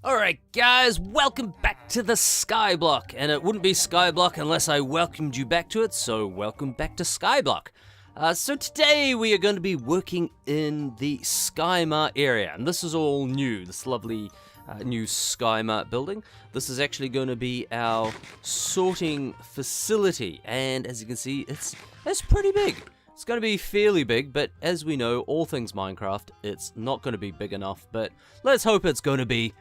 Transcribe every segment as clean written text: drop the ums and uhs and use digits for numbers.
Alright guys, welcome back to the SkyBlock, and it wouldn't be SkyBlock unless I welcomed you back to it, so welcome back to SkyBlock. So today we are going to be working in the SkyMart area, and this is all new, this lovely new SkyMart building. This is actually going to be our sorting facility, and as you can see, it's pretty big. It's going to be fairly big, but as we know, all things Minecraft, it's not going to be big enough, but let's hope it's going to be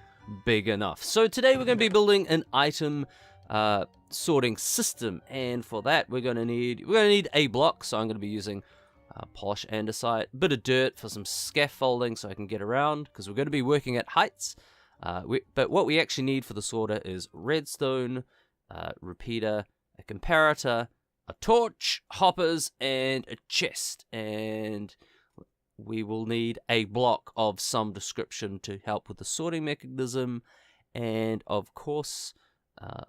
big enough. So today we're going to be building an item sorting system, and for that we're going to need a block. So I'm going to be using polish andesite, a bit of dirt for some scaffolding so I can get around, because we're going to be working at heights. But what we actually need for the sorter is redstone, repeater, a comparator, a torch, hoppers, and a chest, and we will need a block of some description to help with the sorting mechanism, and of course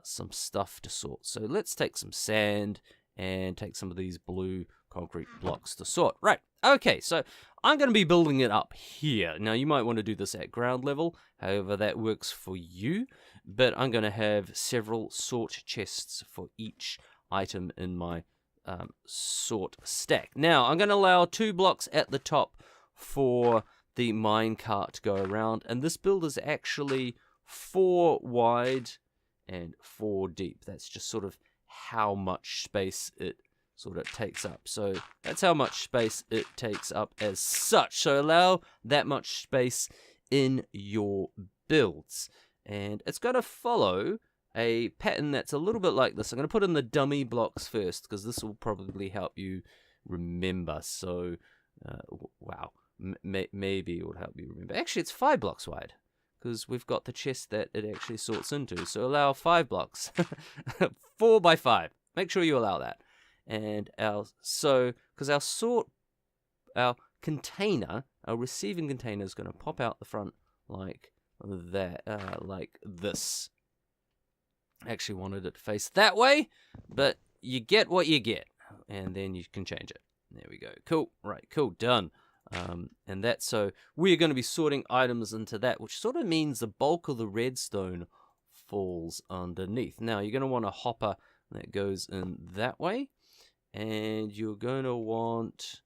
some stuff to sort. So let's take some sand and take some of these blue concrete blocks to sort. Right, okay, so I'm going to be building it up here. Now you might want to do this at ground level, however that works for you, but I'm going to have several sort chests for each item in my sort stack. Now I'm going to allow 2 blocks at the top for the minecart to go around, and this build is actually 4 wide and 4 deep. That's just sort of how much space it sort of takes up. So that's how much space it takes up as such. So allow that much space in your builds, and it's going to follow a pattern that's a little bit like this. I'm going to put in the dummy blocks first, because this will probably help you remember. So wow, maybe it will help you remember. Actually, it's 5 blocks wide, because we've got the chest that it actually sorts into. So allow 5 blocks, 4 by 5. Make sure you allow that. And because our container, our receiving container, is going to pop out the front like that, like this. I actually wanted it to face that way, but you get what you get, and then you can change it. There we go. Cool. Right. Cool. Done. And that's so we're going to be sorting items into that, which sort of means the bulk of the redstone falls underneath. Now you're going to want a hopper that goes in that way, and you're going to want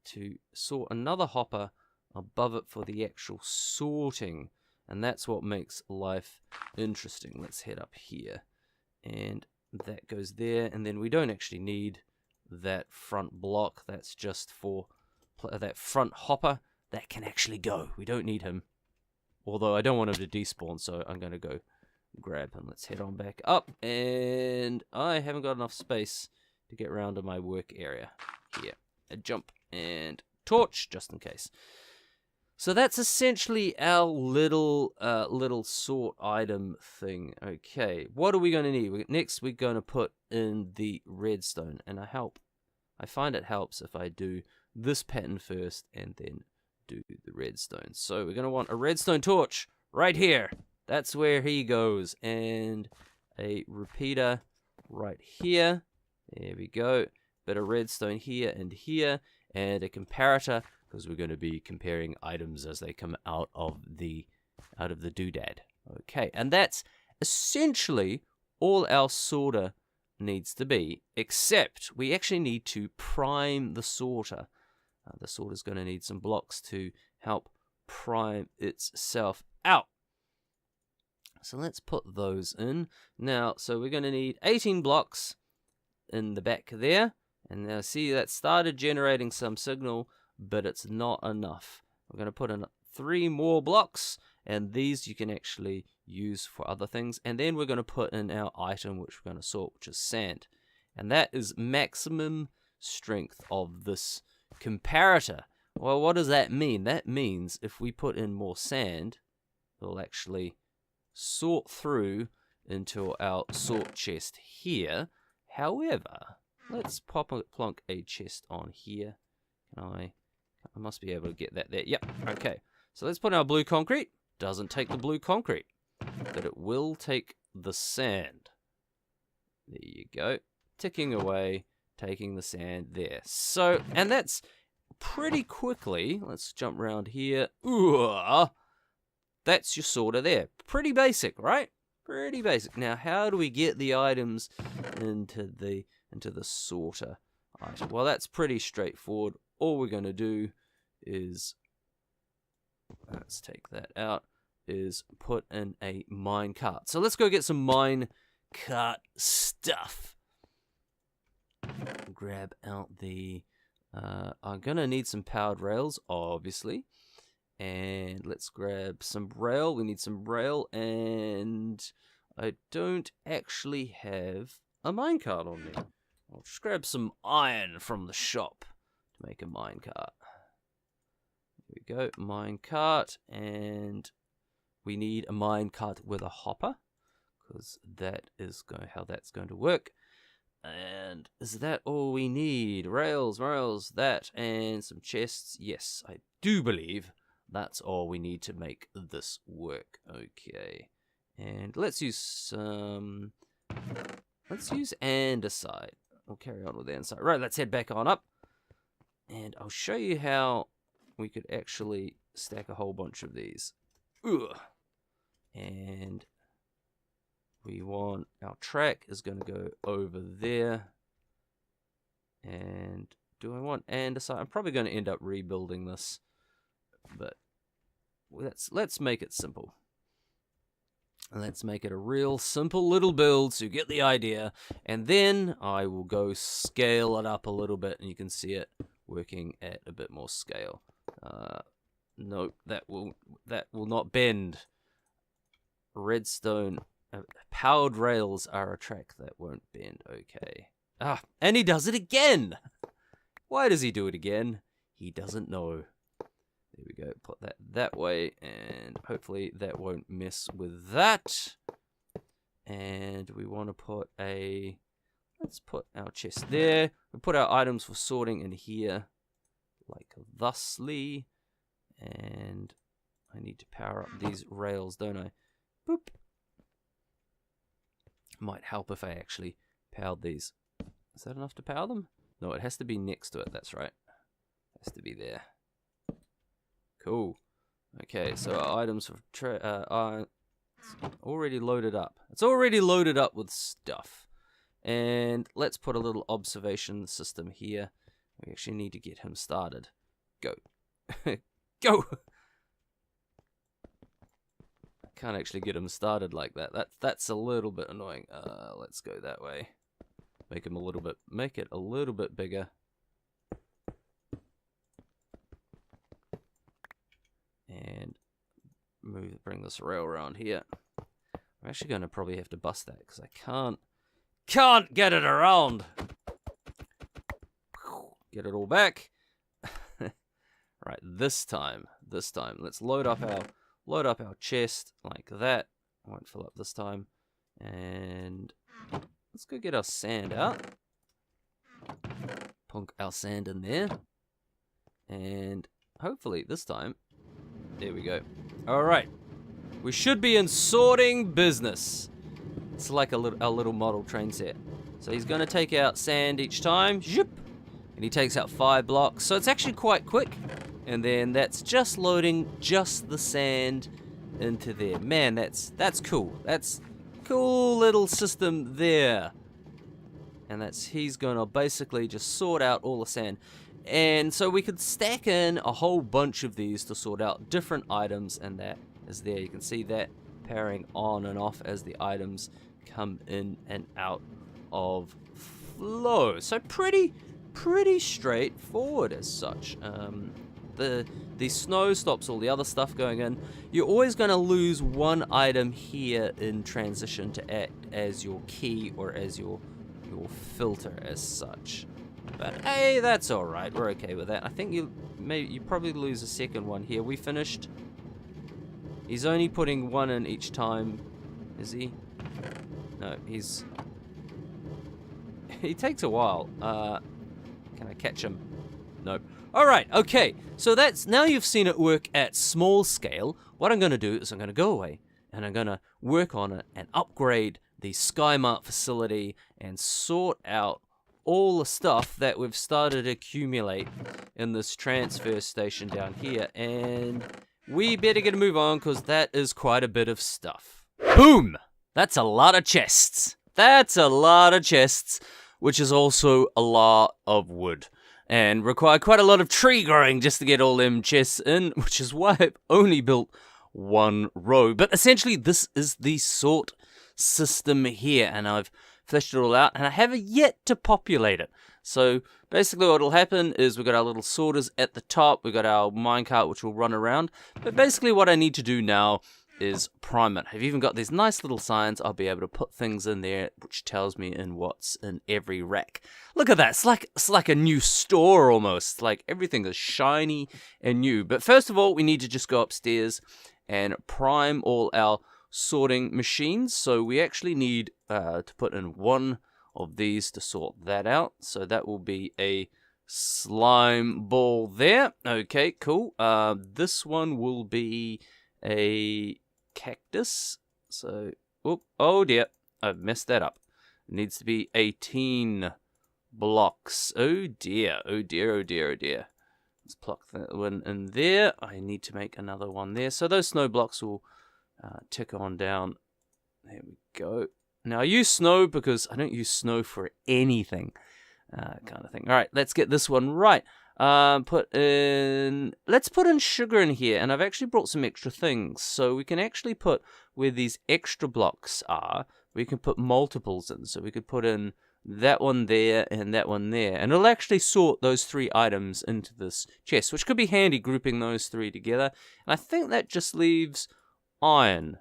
to sort another hopper above it for the actual sorting. And that's what makes life interesting. Let's head up here. And that goes there. And then we don't actually need that front block. That's just for that front hopper. That can actually go. We don't need him. Although I don't want him to despawn, so I'm going to go grab him. Let's head on back up. And I haven't got enough space to get around to my work area. Here. A jump and torch, just in case. So that's essentially our little sort item thing. Okay, what are we going to need? Next, we're going to put in the redstone, and I find it helps if I do this pattern first and then do the redstone. So we're going to want a redstone torch right here. That's where he goes, and a repeater right here. There we go. Bit of redstone here, and a comparator, because we're going to be comparing items as they come out of the doodad. Okay, and that's essentially all our sorter needs to be, except we actually need to prime the sorter. The sorter's going to need some blocks to help prime itself out. So let's put those in. Now, so we're going to need 18 blocks in the back there, and now see that started generating some signal, but it's not enough. We're going to put in 3 more blocks, and these you can actually use for other things. And then we're going to put in our item which we're going to sort, which is sand. And that is maximum strength of this comparator. Well, what does that mean? That means if we put in more sand, it'll actually sort through into our sort chest here. However, let's plonk a chest on here. Can I must be able to get that there. Yep, okay. So let's put our blue concrete. Doesn't take the blue concrete, but it will take the sand. There you go. Ticking away, taking the sand there. So, and that's pretty quickly. Let's jump around here. Ooh, that's your sorter there. Pretty basic, right? Pretty basic. Now, how do we get the items into the sorter item? Well, that's pretty straightforward. All we're going to do is, let's take that out, is put in a minecart. So let's go get some minecart stuff. Grab out the, I'm going to need some powered rails, obviously. And let's grab some rail. We need some rail, and I don't actually have a minecart on me. I'll just grab some iron from the shop to make a minecart. Here we go, minecart, and we need a minecart with a hopper, because that is how that's going to work. And is that all we need? Rails, that, and some chests. Yes, I do believe that's all we need to make this work. Okay, and let's use some. Let's use andesite. We'll carry on with andesite. Right, let's head back on up, and I'll show you how we could actually stack a whole bunch of these. Ugh. And we want our track is going to go over there. And do I want andesite? I'm probably going to end up rebuilding this, but let's make it simple. Let's make it a real simple little build so you get the idea, and then I will go scale it up a little bit, and you can see it working at a bit more scale. Nope, that will not bend. Redstone powered rails are a track that won't bend. Okay. And he does it again. Why does he do it again? He doesn't know. There we go. Put that way, and hopefully that won't mess with that. And we want to put let's put our chest there. We put our items for sorting in here, like thusly. And I need to power up these rails, don't I? Boop. Might help if I actually powered these. Is that enough to power them? No, it has to be next to it. That's right. It has to be there. Cool. Okay, so our items are already loaded up. It's already loaded up with stuff. And let's put a little observation system here. We actually need to get him started. Go. Go! I can't actually get him started like that. That's a little bit annoying. Let's go that way. Make it a little bit bigger. And bring this rail around here. I'm actually going to probably have to bust that because I can't get it around. Get it all back. Right, this time, let's load up our chest like that. I won't fill up this time, and let's go get our sand out. Plunk our sand in there, and hopefully this time, there we go. All right, we should be in sorting business. It's like our little model train set. So he's gonna take out sand each time, zip, and he takes out 5 blocks. So it's actually quite quick. And then that's just loading just the sand into there. Man, that's cool. That's cool little system there. And he's gonna basically just sort out all the sand. And so we could stack in a whole bunch of these to sort out different items, and that is there. You can see that powering on and off as the items come in and out of flow. So pretty straightforward as such. The snow stops all the other stuff going in. You're always going to lose one item here in transition to act as your key or as your filter as such. But hey, that's all right. We're okay with that. I think you probably lose a second one here. We finished. He's only putting one in each time, is he? No, he takes a while. Can I catch him? Nope. Alright, okay, so now you've seen it work at small scale. What I'm going to do is I'm going to go away and I'm going to work on it and upgrade the SkyMart facility and sort out all the stuff that we've started to accumulate in this transfer station down here. And we better get a move on because that is quite a bit of stuff. Boom! That's a lot of chests. That's a lot of chests, which is also a lot of wood. And require quite a lot of tree growing just to get all them chests in, which is why I've only built one row. But essentially, this is the sort system here, and I've fleshed it all out, and I haven't yet to populate it. So basically what will happen is we've got our little sorters at the top, we've got our minecart which will run around, but basically what I need to do now is prime it. I've even got these nice little signs. I'll be able to put things in there which tells me in what's in every rack. Look at that, it's like a new store almost, like everything is shiny and new. But first of all, we need to just go upstairs and prime all our sorting machines. So we actually need to put in one of these to sort that out. So that will be a slime ball there. Okay, cool. This one will be a cactus. So, oh dear, I've messed that up. It needs to be 18 blocks. Oh dear, oh dear, oh dear, oh dear. Let's pluck that one in there. I need to make another one there. So those snow blocks will tick on down. There we go. Now I use snow because I don't use snow for anything, kind of thing. All right, let's get this one right. Let's put in sugar in here, and I've actually brought some extra things. So we can actually put where these extra blocks are, we can put multiples in. So we could put in that one there and that one there, and it'll actually sort those 3 items into this chest, which could be handy grouping those 3 together. And I think that just leaves iron.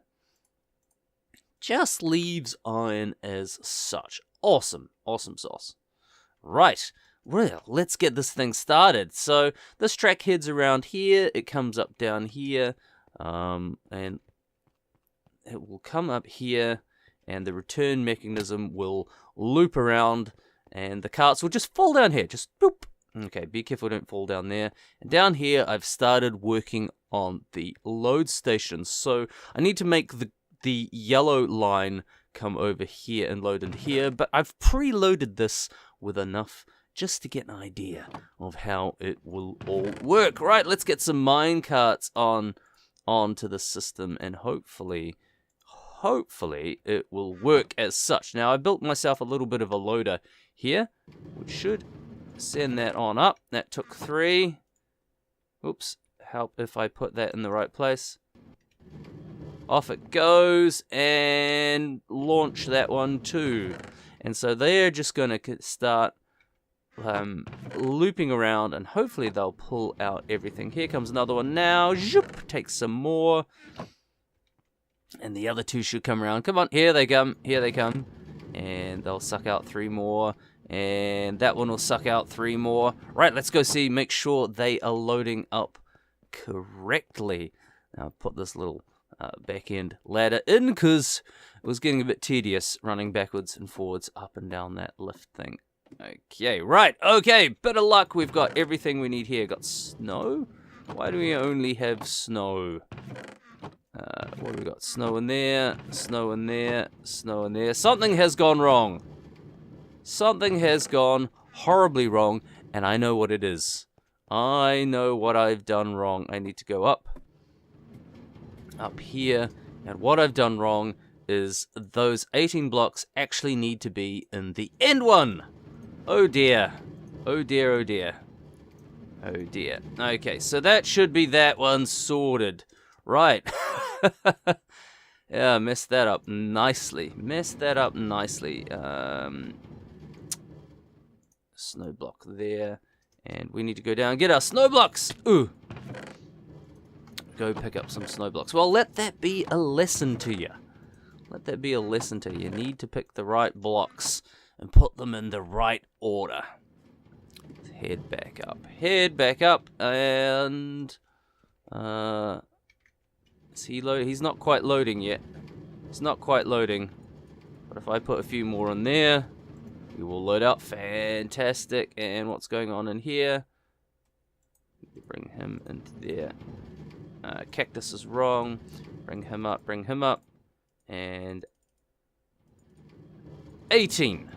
Just leaves iron as such. Awesome. Awesome sauce. Right. Well, let's get this thing started. So this track heads around here. It comes up down here. And it will come up here. And the return mechanism will loop around. And the carts will just fall down here. Just boop. Okay, be careful don't fall down there. And down here, I've started working on the load stations. So I need to make the yellow line come over here and load in here, but I've preloaded this with enough just to get an idea of how it will all work. Right, let's get some minecarts onto the system, and hopefully it will work as such. Now I built myself a little bit of a loader here, which should send that on up. That took 3. Oops, help if I put that in the right place. Off it goes, and launch that one too. And so they're just going to start looping around, and hopefully they'll pull out everything. Here comes another one now. Zoop, take some more. And the other 2 should come around. Come on, here they come, here they come. And they'll suck out 3 more. And that one will suck out 3 more. Right, let's go see, make sure they are loading up correctly. Now put this little back end ladder in, because it was getting a bit tedious running backwards and forwards up and down that lift thing. Okay, right, okay, bit of luck, we've got everything we need here. Got snow? Why do we only have snow? What have we got? Snow in there, snow in there, snow in there. Something has gone wrong. Something has gone horribly wrong, and I know what it is. I know what I've done wrong. I need to go up here, and what I've done wrong is those 18 blocks actually need to be in the end one. Oh dear, oh dear, oh dear, oh dear. Okay, so that should be that one sorted. Right. Yeah, messed that up nicely. Messed that up nicely. Snow block there, and we need to go down and get our snow blocks. Ooh. Go pick up some snow blocks. Well, let that be a lesson to you. Let that be a lesson to you. You need to pick the right blocks and put them in the right order. Let's head back up. Head back up, and is he loading? He's not quite loading yet. It's not quite loading. But if I put a few more in there, we will load up. Fantastic. And what's going on in here? Bring him into there. Cactus is wrong. Bring him up, bring him up. And 18.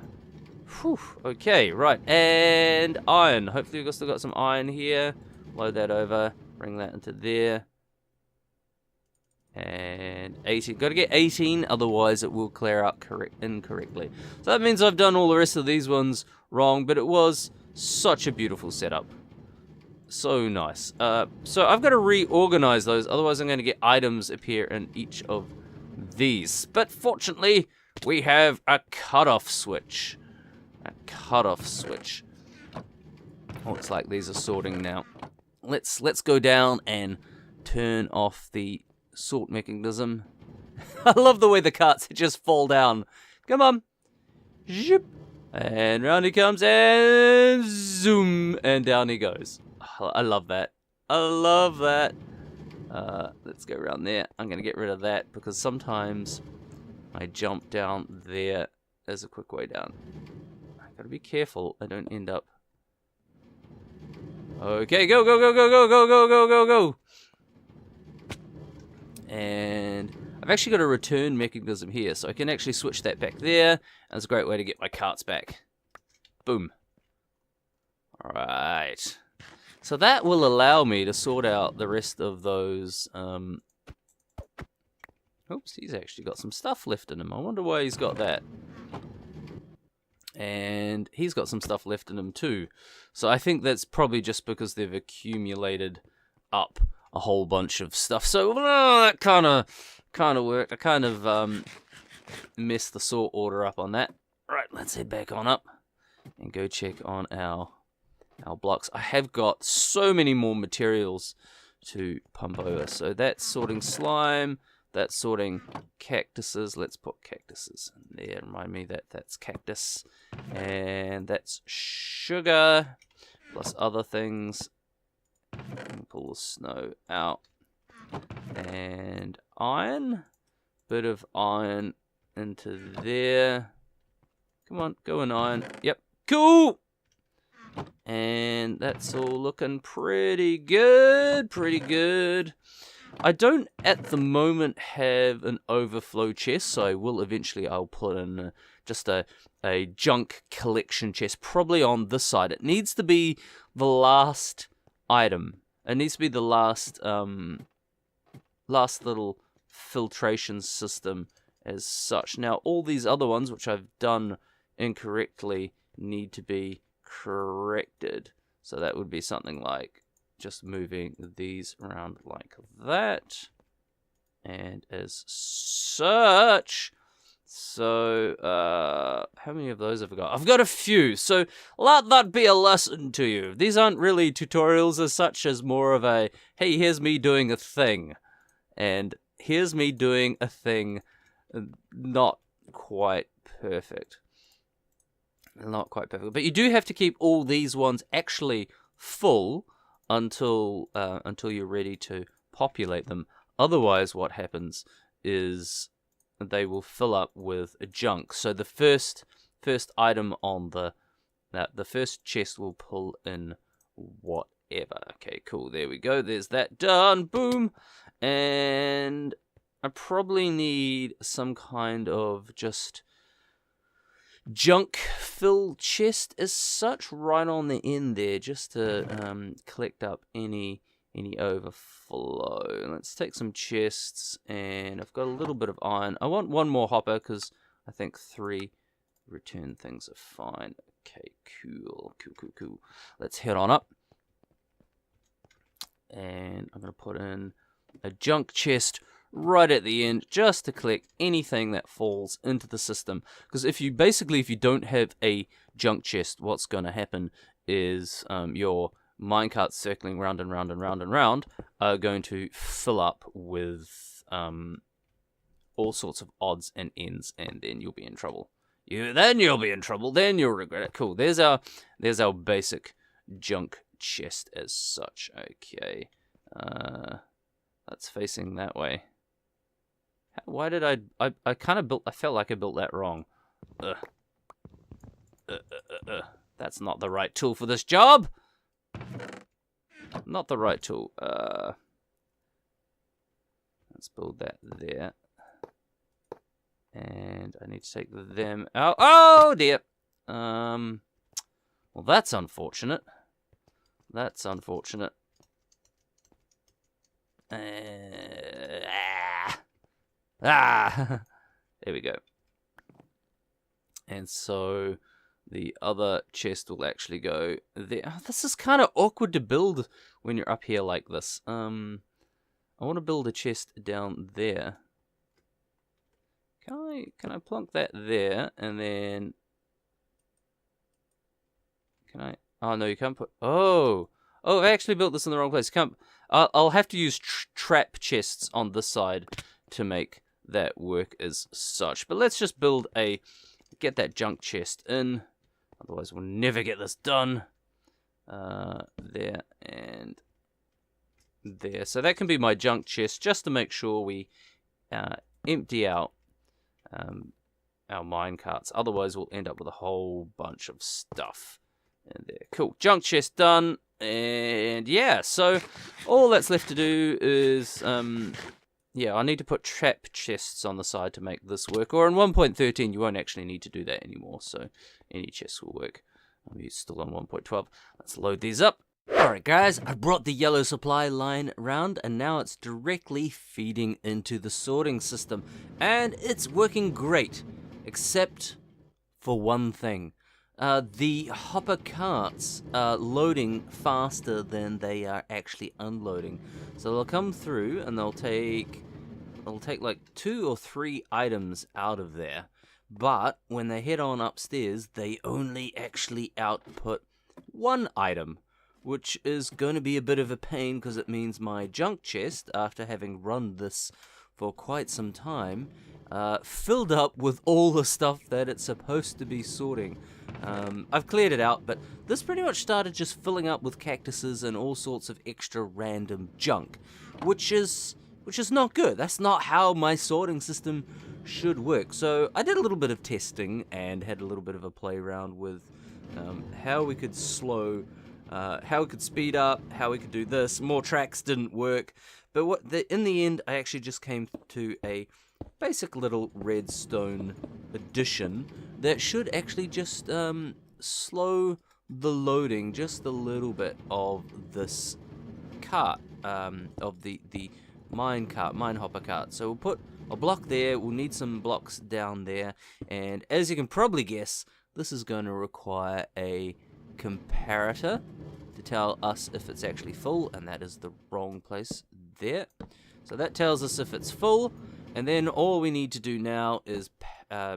Whew, okay, right. And iron. Hopefully we've still got some iron here. Load that over. Bring that into there. And 18. Got to get 18, otherwise it will clear out incorrectly. So that means I've done all the rest of these ones wrong, but it was such a beautiful setup. So nice. So I've got to reorganize those, otherwise I'm going to get items appear in each of these. But fortunately, we have a cutoff switch. A cutoff switch. Looks like these are sorting now. Let's go down and turn off the sort mechanism. I love the way the carts just fall down. Come on. Zip. And round he comes and zoom. And down he goes. I love that. I love that. Let's go around there. I'm going to get rid of that because sometimes I jump down there as a quick way down. I've got to be careful I don't end up. Okay, go, go, go, go, go, go, go, go, go, go. And I've actually got a return mechanism here, so I can actually switch that back there. And it's a great way to get my carts back. Boom. Alright. So that will allow me to sort out the rest of those. Oops, he's actually got some stuff left in him. I wonder why he's got that. And he's got some stuff left in him too. So I think that's probably just because they've accumulated up a whole bunch of stuff. So that kind of worked. I kind of messed the sort order up on that. Right, let's head back on up and go check on our blocks. I have got so many more materials to pump over. So that's sorting slime. That's sorting cactuses. Let's put cactuses in there. Remind me that that's cactus. And that's sugar. Plus other things. Pull the snow out. And iron. Bit of iron into there. Come on, go in iron. Yep. Cool! And that's all looking pretty good. Pretty good. I don't at the moment have an overflow chest, so I will eventually. I'll put in just a junk collection chest, probably on this side. It needs to be the last item. It needs to be the last little filtration system as such. Now all these other ones, which I've done incorrectly, need to be corrected. So that would be something like just moving these around like that, and as such. So how many of those have I got? I've got a few, so let that be a lesson to you. These aren't really tutorials as such, as more of a, hey, here's me doing a thing, and here's me doing a thing not quite perfect. Not quite perfect, but you do have to keep all these ones actually full until you're ready to populate them. Otherwise, what happens is they will fill up with junk. So the first item on the first chest will pull in whatever. Okay, cool. There we go. There's that done. Boom. And I probably need some kind of just junk fill chest as such right on the end there, just to collect up any overflow. Let's take some chests, and I've got a little bit of iron. I want one more hopper because I think 3 return things are fine. Okay, cool. Let's head on up, and I'm gonna put in a junk chest right at the end, just to collect anything that falls into the system. Because if you don't have a junk chest, what's going to happen is your minecarts circling round and round and round and round are going to fill up with all sorts of odds and ends, and then you'll be in trouble. Then you'll regret it. Cool. There's our basic junk chest as such. Okay. That's facing that way. Why did I felt like I built that wrong. That's not the right tool for this job. Not the right tool. Let's build that there. And I need to take them out. Oh dear. Well, that's unfortunate. Ah! There we go. And so the other chest will actually go there. Oh, this is kind of awkward to build when you're up here like this. I want to build a chest down there. Can I plonk that there, and then can I? Oh no, you can't put. Oh, I actually built this in the wrong place. Can't. I'll have to use trap chests on this side to make that work as such. But let's just build get that junk chest in. Otherwise, we'll never get this done. There and there. So that can be my junk chest, just to make sure we empty out our minecarts. Otherwise, we'll end up with a whole bunch of stuff. And there. Cool. Junk chest done. And yeah, so all that's left to do is... yeah, I need to put trap chests on the side to make this work. Or in 1.13, you won't actually need to do that anymore. So any chests will work. I'm still on 1.12. Let's load these up. Alright guys, I brought the yellow supply line around, and now it's directly feeding into the sorting system. And it's working great, except for one thing. The hopper carts are loading faster than they are actually unloading. So they'll come through and they'll take like 2 or 3 items out of there. But when they head on upstairs, they only actually output 1 item, which is going to be a bit of a pain because it means my junk chest, after having run this for quite some time, filled up with all the stuff that it's supposed to be sorting. I've cleared it out, but this pretty much started just filling up with cactuses and all sorts of extra random junk, which is not good. That's not how my sorting system should work. So I did a little bit of testing and had a little bit of a play around with how we could how we could speed up, how we could do this. More tracks didn't work, but in the end, I actually just came to a basic little redstone addition that should actually just slow the loading just a little bit of this cart, of the mine hopper cart. So we'll put a block there, we'll need some blocks down there, and as you can probably guess, this is going to require a comparator to tell us if it's actually full, and that is the wrong place there. So that tells us if it's full, and then all we need to do now is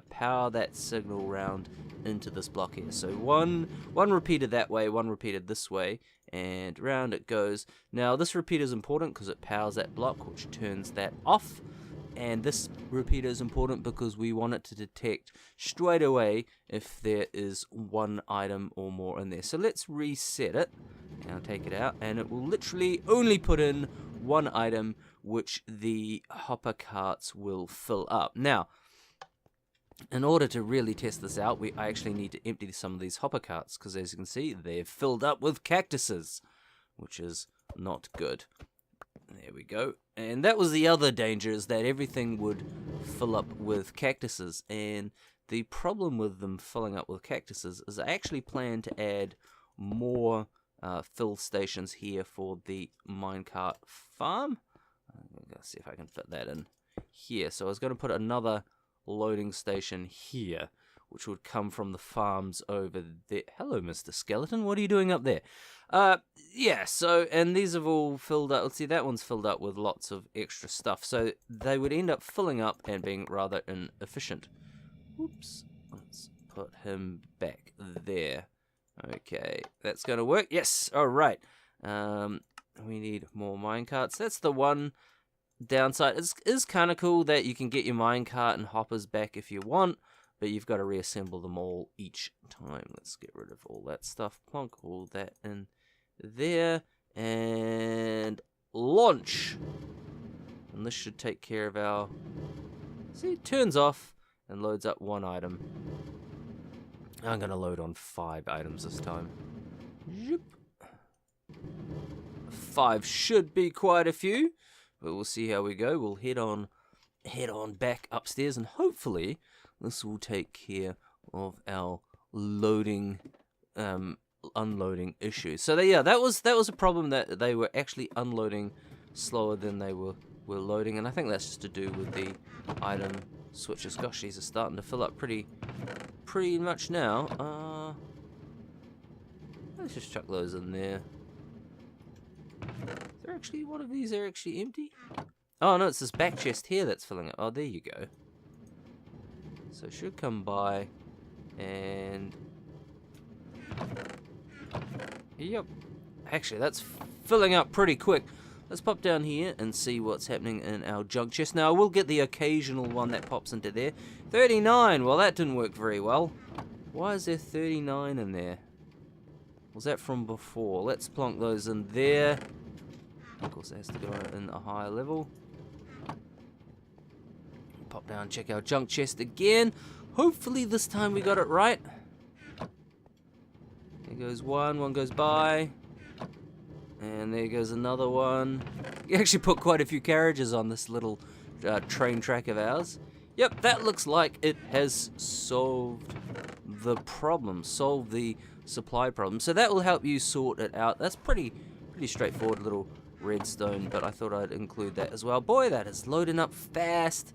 power that signal round into this block here. So one repeated that way, one repeated this way, and round it goes. Now this repeater is important because it powers that block, which turns that off. And this repeater is important because we want it to detect straight away if there is 1 item or more in there. So let's reset it. Now take it out, and it will literally only put in 1 item, which the hopper carts will fill up. Now, in order to really test this out, I actually need to empty some of these hopper carts, because as you can see, they're filled up with cactuses, which is not good. There we go. And that was the other danger, is that everything would fill up with cactuses. And the problem with them filling up with cactuses is I actually plan to add more fill stations here for the minecart farm. Let's see if I can fit that in here. So I was going to put another loading station here, which would come from the farms over there. Hello, Mr. Skeleton. What are you doing up there? Yeah, so, and these have all filled up. Let's see, that one's filled up with lots of extra stuff. So they would end up filling up and being rather inefficient. Oops. Let's put him back there. Okay, that's going to work. Yes, all right. We need more minecarts. That's the one downside. It is kind of cool that you can get your minecart and hoppers back if you want, but you've got to reassemble them all each time. Let's get rid of all that stuff. Plonk all that in there. And launch. And this should take care of our... See, it turns off and loads up 1 item. I'm going to load on 5 items this time. Zoop. 5 should be quite a few, but we'll see how we go. We'll head on back upstairs, and hopefully this will take care of our loading, unloading issues. So yeah, that was a problem, that they were actually unloading slower than they were we're loading, and I think that's just to do with the item switches. Gosh, these are starting to fill up pretty much now. Let's just chuck those in there. Is there actually one of these are actually empty? Oh no, it's this back chest here that's filling up. Oh, there you go. So it should come by and yep. Actually, that's filling up pretty quick. Let's pop down here and see what's happening in our junk chest. Now, we'll get the occasional one that pops into there. 39, well that didn't work very well. Why is there 39 in there? Was that from before? Let's plonk those in there. Of course, it has to go in a higher level. Pop down, check our junk chest again. Hopefully this time we got it right. There goes one goes by. And there goes another one. You actually put quite a few carriages on this little train track of ours. Yep, that looks like it has solved the problem, solved the supply problem. So that will help you sort it out. That's pretty straightforward little redstone, but I thought I'd include that as well. Boy, that is loading up fast,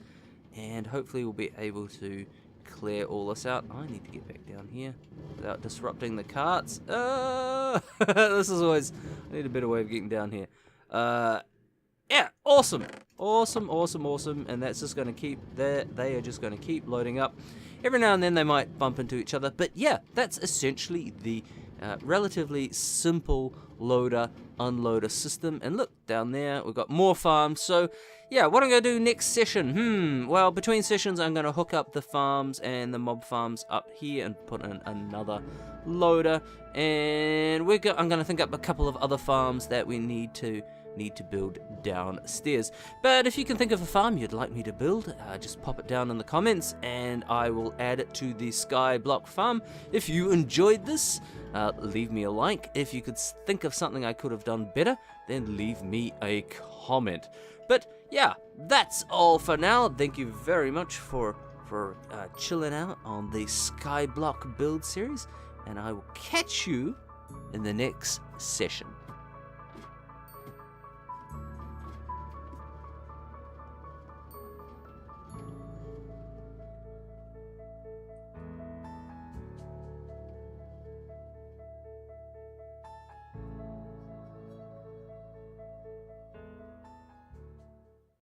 and hopefully we'll be able to clear all this out. I need to get back down here without disrupting the carts. This is always, I need a better way of getting down here. Yeah, awesome, and that's just going to keep, they are just going to keep loading up. Every now and then they might bump into each other, but yeah, that's essentially the relatively simple loader unloader system. And look down there, we've got more farms. So yeah, what I'm going to do next session, well, between sessions I'm going to hook up the farms and the mob farms up here and put in another loader, and I'm going to think up a couple of other farms that we need to build downstairs. But if you can think of a farm you'd like me to build, just pop it down in the comments and I will add it to the SkyBlock farm. If you enjoyed this, leave me a like. If you could think of something I could have done better, then leave me a comment. But yeah, that's all for now. Thank you very much for chilling out on the SkyBlock build series, and I will catch you in the next session.